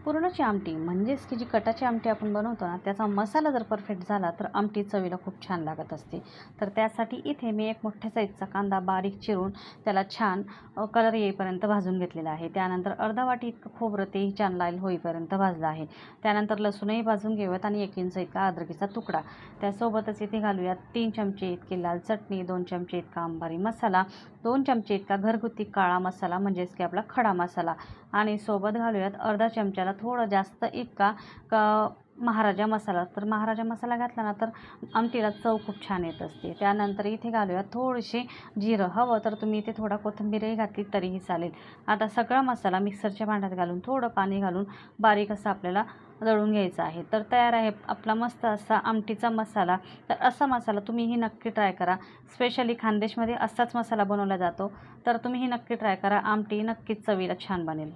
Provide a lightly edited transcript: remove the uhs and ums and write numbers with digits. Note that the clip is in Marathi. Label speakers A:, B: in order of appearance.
A: पुरणाची आमटी म्हणजेच की जी कटाची आमटी आपण बनवतो ना, त्याचा मसाला जर परफेक्ट झाला तर आमटी चवीला खूप छान लागत असते. तर त्यासाठी इथे मी एक मोठ्या साईजचा कांदा बारीक चिरून त्याला छान कलर येईपर्यंत भाजून घेतलेला आहे. त्यानंतर अर्धा वाटी इतकं खोबरं तेही छान लाल होईपर्यंत भाजलं आहे. त्यानंतर लसूणही भाजून घेऊयात आणि 1 इंच इतका अद्रकीचा तुकडा. त्यासोबतच इथे घालूयात 3 चमचे इतकी लाल चटणी, 2 चमचे इतका अंबारी मसाला, 2 चमचे इतका घरगुती काळा मसाला म्हणजेच की आपला खडा मसाला आणि सोबत घालूयात अर्धा चमच्याला थोडं जास्त इतका महाराजा मसाला. तर महाराजा मसाला घातला ना तर आमटीला चव खूप छान येत असते. त्यानंतर इथे घालूयात थोडेसे जिरं. हवं तर तुम्ही इथे थोडा कोथिंबीरही घातली तरीही चालेल. आता सगळा मसाला मिक्सरच्या भांड्यात घालून थोडं पाणी घालून बारीक असं आपल्याला दळून घ्यायचा आहे. तर तयार आहे आपला मस्त असा आमटीचा मसाला. तर असा मसाला तुम्हीही नक्की ट्राय करा. स्पेशली खानदेशमध्ये असाच मसाला बनवला जातो. तर तुम्हीही नक्की ट्राय करा. आमटी नक्कीच चवीला छान बनेल.